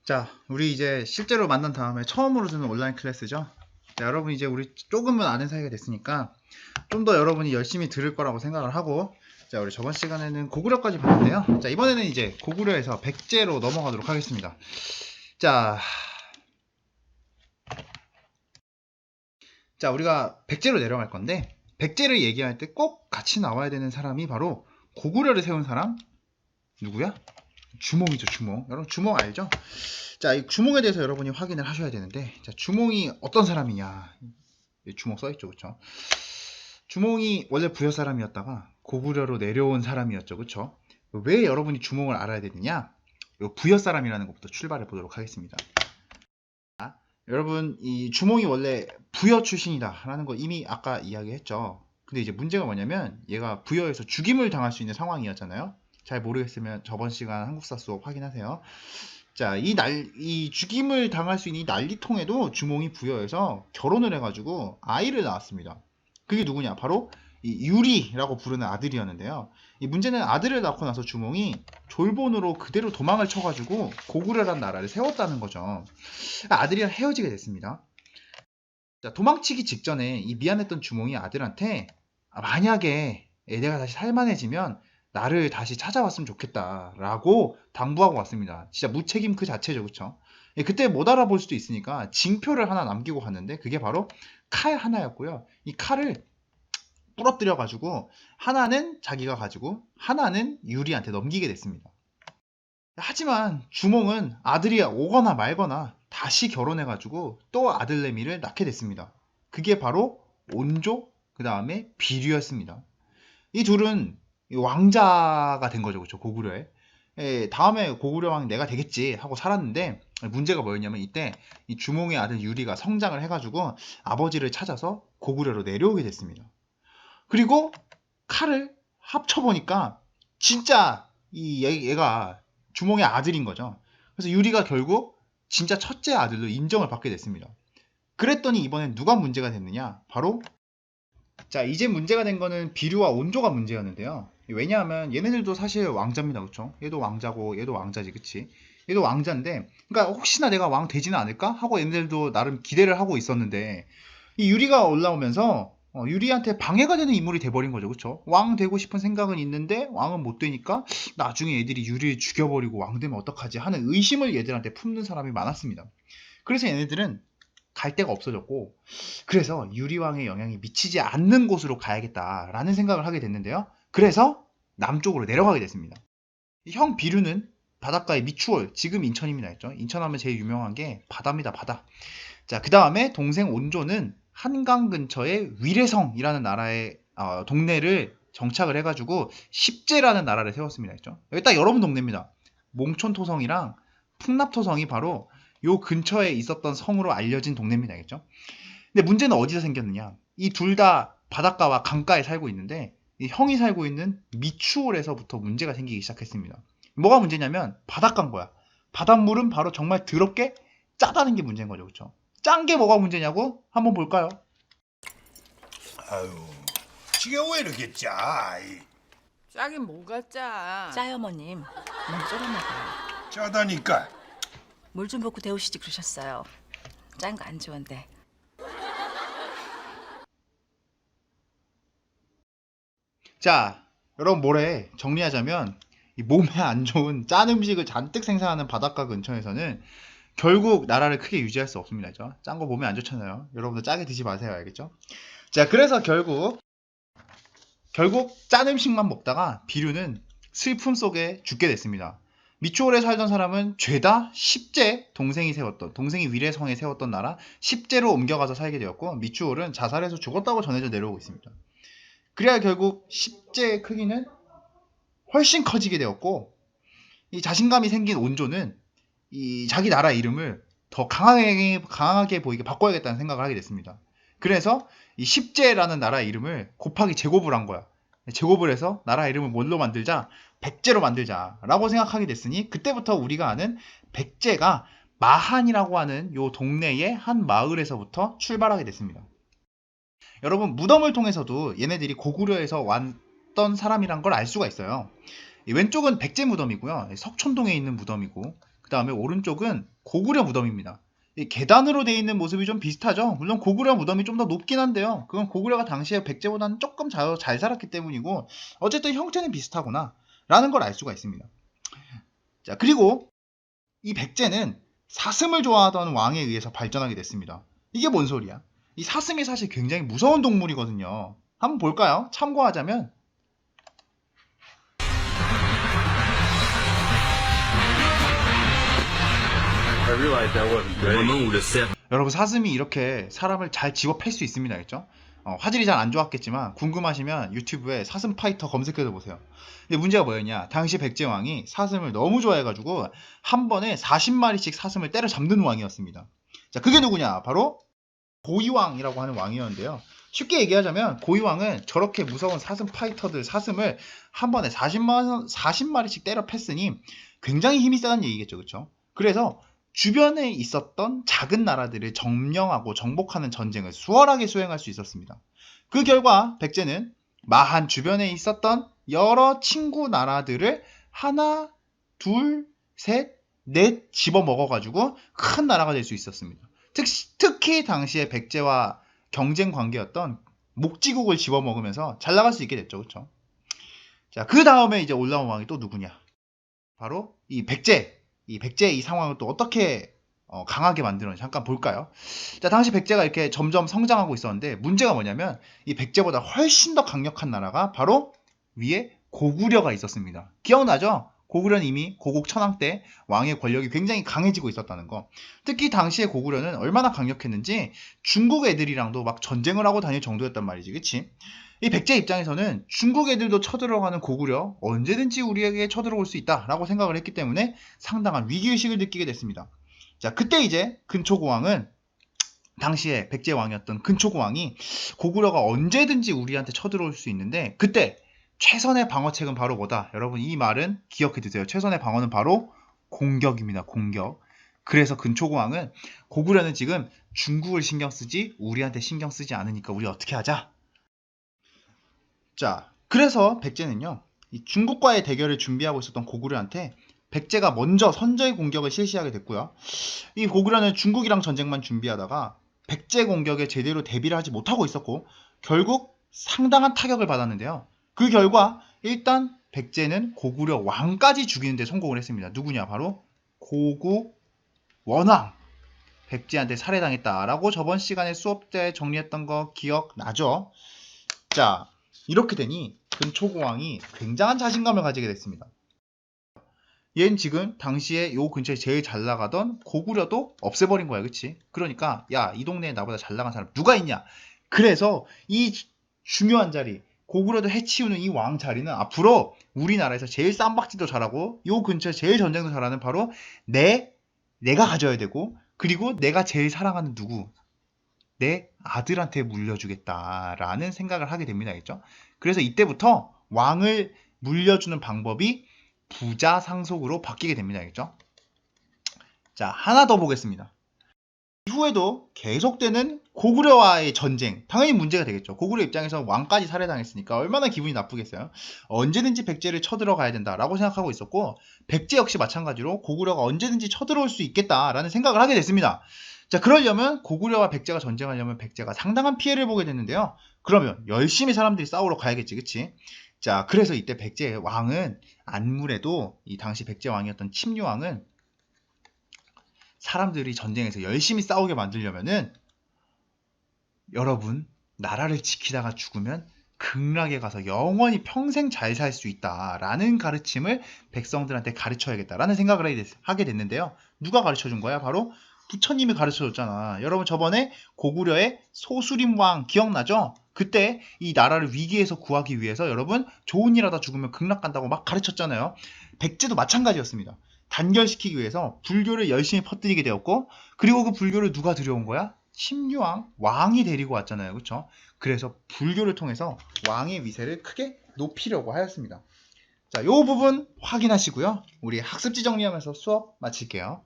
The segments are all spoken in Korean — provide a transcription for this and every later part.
자, 우리 이제 실제로 만난 다음에 처음으로 듣는 온라인 클래스죠. 자, 여러분 이제 우리 조금은 아는 사이가 됐으니까 좀 더 여러분이 열심히 들을 거라고 생각을 하고, 자, 우리 저번 시간에는 고구려까지 봤는데요. 자, 이번에는 이제 고구려에서 백제로 넘어가도록 하겠습니다. 자, 우리가 백제로 내려갈 건데, 백제를 얘기할 때 꼭 같이 나와야 되는 사람이 바로 고구려를 세운 사람 누구야? 주몽이죠, 주몽. 여러분 주몽 알죠? 자, 이 주몽에 대해서 여러분이 확인을 하셔야 되는데, 자, 주몽이 어떤 사람이냐? 주몽 써있죠, 그쵸? 주몽이 원래 부여 사람이었다가 고구려로 내려온 사람이었죠, 그쵸? 왜 여러분이 주몽을 알아야 되느냐? 요 부여 사람이라는 것부터 출발해 보도록 하겠습니다. 자, 여러분, 이 주몽이 원래 부여 출신이다라는 거 이미 아까 이야기했죠. 근데 이제 문제가 뭐냐면 얘가 부여에서 죽임을 당할 수 있는 상황이었잖아요. 잘 모르겠으면 저번 시간 한국사 수업 확인하세요. 자, 이 죽임을 당할 수 있는 이 난리통에도 주몽이 부여해서 결혼을 해가지고 아이를 낳았습니다. 그게 누구냐? 바로 이 유리라고 부르는 아들이었는데요. 이 문제는 아들을 낳고 나서 주몽이 졸본으로 그대로 도망을 쳐가지고 고구려란 나라를 세웠다는 거죠. 아들이랑 헤어지게 됐습니다. 자, 도망치기 직전에 이 미안했던 주몽이 아들한테 만약에 내가 다시 살만해지면 나를 다시 찾아왔으면 좋겠다라고 당부하고 왔습니다. 진짜 무책임 그 자체죠, 그쵸? 그때 못 알아볼 수도 있으니까 징표를 하나 남기고 갔는데 그게 바로 칼 하나였고요. 이 칼을 부러뜨려 가지고 하나는 자기가 가지고 하나는 유리한테 넘기게 됐습니다. 하지만 주몽은 아들이 오거나 말거나 다시 결혼해 가지고 또 아들내미를 낳게 됐습니다. 그게 바로 온조, 그 다음에 비류였습니다. 이 둘은 왕자가 된 거죠, 그쵸? 고구려에. 다음에 고구려 왕 내가 되겠지 하고 살았는데, 문제가 뭐였냐면 이때 이 주몽의 아들 유리가 성장을 해가지고 아버지를 찾아서 고구려로 내려오게 됐습니다. 그리고 칼을 합쳐보니까 진짜 얘가 주몽의 아들인 거죠. 그래서 유리가 결국 진짜 첫째 아들로 인정을 받게 됐습니다. 그랬더니 이번엔 누가 문제가 됐느냐? 바로, 자, 이제 문제가 된 거는 비류와 온조가 문제였는데요. 왜냐하면 얘네들도 사실 왕자입니다, 그쵸? 얘도 왕자고 얘도 왕자지, 그치? 얘도 왕자인데, 그러니까 혹시나 내가 왕 되지는 않을까 하고 얘네들도 나름 기대를 하고 있었는데, 이 유리가 올라오면서 유리한테 방해가 되는 인물이 돼버린 거죠, 그쵸? 왕 되고 싶은 생각은 있는데 왕은 못 되니까 나중에 애들이 유리를 죽여버리고 왕 되면 어떡하지 하는 의심을 얘들한테 품는 사람이 많았습니다. 그래서 얘네들은 갈 데가 없어졌고, 그래서 유리왕의 영향이 미치지 않는 곳으로 가야겠다라는 생각을 하게 됐는데요. 그래서 남쪽으로 내려가게 됐습니다. 형 비류는 바닷가의 미추홀, 지금 인천입니다, 했죠. 인천하면 제일 유명한 게 바다입니다, 바다. 자, 그 다음에 동생 온조는 한강 근처의 위례성이라는 나라의 동네를 정착을 해가지고 십제라는 나라를 세웠습니다, 했죠. 여기 딱 여러분 동네입니다. 몽촌토성이랑 풍납토성이 바로 요 근처에 있었던 성으로 알려진 동네입니다, 알겠죠? 근데 문제는 어디서 생겼느냐? 이 둘 다 바닷가와 강가에 살고 있는데 이 형이 살고 있는 미추홀에서부터 문제가 생기기 시작했습니다. 뭐가 문제냐면 바닷가인 거야. 바닷물은 바로 정말 더럽게 짜다는 게 문제인 거죠, 그렇죠? 짠 게 뭐가 문제냐고 한번 볼까요? 아유, 지가 왜 이렇게 짜? 짜긴 뭐가 짜? 짜요, 어머님. 너무 쫄아먹어요. 짜다니까. 물 좀 붓고 데우시지 그러셨어요. 짠 거 안 좋은데. 자, 여러분 뭐래 정리하자면 이 몸에 안 좋은 짠 음식을 잔뜩 생산하는 바닷가 근처에서는 결국 나라를 크게 유지할 수 없습니다. 짠 거 몸에 안 좋잖아요. 여러분들 짜게 드지 마세요, 알겠죠? 자, 그래서 결국 짠 음식만 먹다가 비류는 슬픔 속에 죽게 됐습니다. 미추홀에 살던 사람은 죄다 십제, 동생이 위례성에 세웠던 나라 십제로 옮겨가서 살게 되었고, 미추홀은 자살해서 죽었다고 전해져 내려오고 있습니다. 그래야 결국 십제의 크기는 훨씬 커지게 되었고, 이 자신감이 생긴 온조는 이 자기 나라 이름을 더 강하게 보이게 바꿔야겠다는 생각을 하게 됐습니다. 그래서 이 십제라는 나라 이름을 곱하기 제곱을 한 거야. 제곱을 해서 나라 이름을 뭘로 만들자? 백제로 만들자라고 생각하게 됐으니, 그때부터 우리가 아는 백제가 마한이라고 하는 요 동네의 한 마을에서부터 출발하게 됐습니다. 여러분, 무덤을 통해서도 얘네들이 고구려에서 왔던 사람이란 걸 알 수가 있어요. 이 왼쪽은 백제 무덤이고요. 석촌동에 있는 무덤이고, 그 다음에 오른쪽은 고구려 무덤입니다. 이 계단으로 되어 있는 모습이 좀 비슷하죠. 물론 고구려 무덤이 좀 더 높긴 한데요. 그건 고구려가 당시에 백제보다는 조금 잘 살았기 때문이고 어쨌든 형태는 비슷하구나 라는 걸 알 수가 있습니다. 자, 그리고 이 백제는 사슴을 좋아하던 왕에 의해서 발전하게 됐습니다. 이게 뭔 소리야? 이 사슴이 사실 굉장히 무서운 동물이거든요. 한번 볼까요? 참고하자면 여러분, 사슴이 이렇게 사람을 잘 집어 팰 수 있습니다. 알죠? 화질이 잘 안 좋았겠지만 궁금하시면 유튜브에 사슴 파이터 검색해서 보세요. 근데 문제가 뭐였냐? 당시 백제왕이 사슴을 너무 좋아해가지고 한 번에 40마리씩 사슴을 때려잡는 왕이었습니다. 자, 그게 누구냐? 바로 고이왕이라고 하는 왕이었는데요. 쉽게 얘기하자면 고이왕은 저렇게 무서운 사슴 파이터들 사슴을 한 번에 40마리씩 때려 팼으니 굉장히 힘이 세다는 얘기겠죠. 그렇죠? 그래서 주변에 있었던 작은 나라들을 점령하고 정복하는 전쟁을 수월하게 수행할 수 있었습니다. 그 결과 백제는 마한 주변에 있었던 여러 친구 나라들을 하나, 둘, 셋, 넷 집어먹어가지고 큰 나라가 될 수 있었습니다. 특히 당시에 백제와 경쟁 관계였던 목지국을 집어먹으면서 잘 나갈 수 있게 됐죠. 그렇죠? 자, 그 다음에 이제 올라온 왕이 또 누구냐? 바로 이 백제의 이 상황을 또 어떻게 강하게 만들었는지 잠깐 볼까요? 자, 당시 백제가 이렇게 점점 성장하고 있었는데 문제가 뭐냐면 이 백제보다 훨씬 더 강력한 나라가 바로 위에 고구려가 있었습니다. 기억나죠? 고구려는 이미 고국천왕 때 왕의 권력이 굉장히 강해지고 있었다는 거. 특히 당시에 고구려는 얼마나 강력했는지 중국 애들이랑도 막 전쟁을 하고 다닐 정도였단 말이지. 그치? 이 백제 입장에서는 중국 애들도 쳐들어가는 고구려 언제든지 우리에게 쳐들어올 수 있다라고 생각을 했기 때문에 상당한 위기의식을 느끼게 됐습니다. 자, 그때 이제 근초고왕은 당시에 백제 왕이었던 근초고왕이 고구려가 언제든지 우리한테 쳐들어올 수 있는데 그때 최선의 방어책은 바로 뭐다? 여러분, 이 말은 기억해 두세요. 최선의 방어는 바로 공격입니다. 공격. 그래서 근초고왕은 고구려는 지금 중국을 신경 쓰지 우리한테 신경 쓰지 않으니까 우리 어떻게 하자? 자, 그래서 백제는요, 이 중국과의 대결을 준비하고 있었던 고구려한테 백제가 먼저 선제의 공격을 실시하게 됐고요. 이 고구려는 중국이랑 전쟁만 준비하다가 백제 공격에 제대로 대비를 하지 못하고 있었고 결국 상당한 타격을 받았는데요. 그 결과 일단 백제는 고구려 왕까지 죽이는 데 성공을 했습니다. 누구냐? 바로 고구 원왕. 백제한테 살해당했다라고 저번 시간에 수업 때 정리했던 거 기억나죠? 자, 이렇게 되니 근초고왕이 굉장한 자신감을 가지게 됐습니다. 얘는 지금 당시에 요 근처에 제일 잘 나가던 고구려도 없애버린 거야. 그치? 그러니까 야, 이 동네에 나보다 잘 나간 사람 누가 있냐? 그래서 이 중요한 자리, 고구려도 해치우는 이 왕 자리는 앞으로 우리나라에서 제일 쌈박질도 잘하고 요 근처에 제일 전쟁도 잘하는 바로 내가 가져야 되고, 그리고 내가 제일 사랑하는 누구? 내 아들한테 물려주겠다라는 생각을 하게 됩니다. 알겠죠? 그래서 이때부터 왕을 물려주는 방법이 부자 상속으로 바뀌게 됩니다. 알겠죠? 자, 하나 더 보겠습니다. 이후에도 계속되는 고구려와의 전쟁, 당연히 문제가 되겠죠. 고구려 입장에서 왕까지 살해당했으니까 얼마나 기분이 나쁘겠어요. 언제든지 백제를 쳐들어가야 된다라고 생각하고 있었고, 백제 역시 마찬가지로 고구려가 언제든지 쳐들어올 수 있겠다라는 생각을 하게 됐습니다. 자, 그러려면 고구려와 백제가 전쟁하려면 백제가 상당한 피해를 보게 됐는데요. 그러면 열심히 사람들이 싸우러 가야겠지, 그치? 자, 그래서 이때 백제 왕은 아무래도 이 당시 백제 왕이었던 침류왕은 사람들이 전쟁에서 열심히 싸우게 만들려면은 여러분, 나라를 지키다가 죽으면 극락에 가서 영원히 평생 잘 살 수 있다라는 가르침을 백성들한테 가르쳐야겠다라는 생각을 하게 됐는데요. 누가 가르쳐준 거야? 바로 부처님이 가르쳐줬잖아. 여러분, 저번에 고구려의 소수림왕 기억나죠? 그때 이 나라를 위기에서 구하기 위해서 여러분 좋은 일 하다 죽으면 극락 간다고 막 가르쳤잖아요. 백제도 마찬가지였습니다. 단결시키기 위해서 불교를 열심히 퍼뜨리게 되었고, 그리고 그 불교를 누가 들여온 거야? 침류왕, 왕이 데리고 왔잖아요. 그렇죠? 그래서 불교를 통해서 왕의 위세를 크게 높이려고 하였습니다. 자, 요 부분 확인하시고요. 우리 학습지 정리하면서 수업 마칠게요.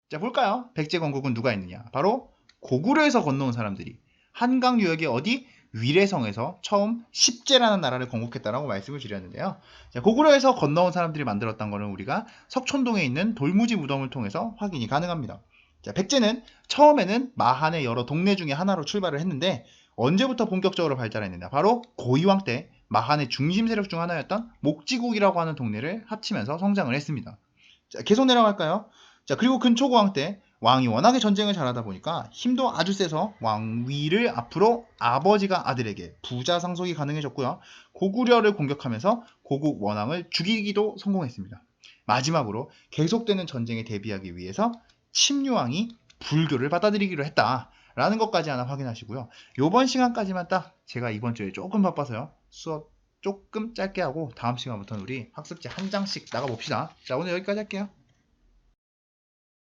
자, 볼까요? 백제 건국은 누가 있느냐? 바로 고구려에서 건너온 사람들이 한강 유역의 어디? 위례성에서 처음 십제라는 나라를 건국했다라고 말씀을 드렸는데요. 자, 고구려에서 건너온 사람들이 만들었던 거는 우리가 석촌동에 있는 돌무지 무덤을 통해서 확인이 가능합니다. 자, 백제는 처음에는 마한의 여러 동네 중에 하나로 출발을 했는데 언제부터 본격적으로 발달했느냐? 바로 고이왕 때 마한의 중심 세력 중 하나였던 목지국이라고 하는 동네를 합치면서 성장을 했습니다. 자, 계속 내려갈까요? 자, 그리고 근초고왕 때 왕이 워낙에 전쟁을 잘하다 보니까 힘도 아주 세서 왕위를 앞으로 아버지가 아들에게 부자 상속이 가능해졌고요. 고구려를 공격하면서 고국 원왕을 죽이기도 성공했습니다. 마지막으로 계속되는 전쟁에 대비하기 위해서 침류왕이 불교를 받아들이기로 했다라는 것까지 하나 확인하시고요. 요번 시간까지만 딱 제가 이번 주에 조금 바빠서요. 수업 조금 짧게 하고 다음 시간부터는 우리 학습지 한 장씩 나가봅시다. 자, 오늘 여기까지 할게요.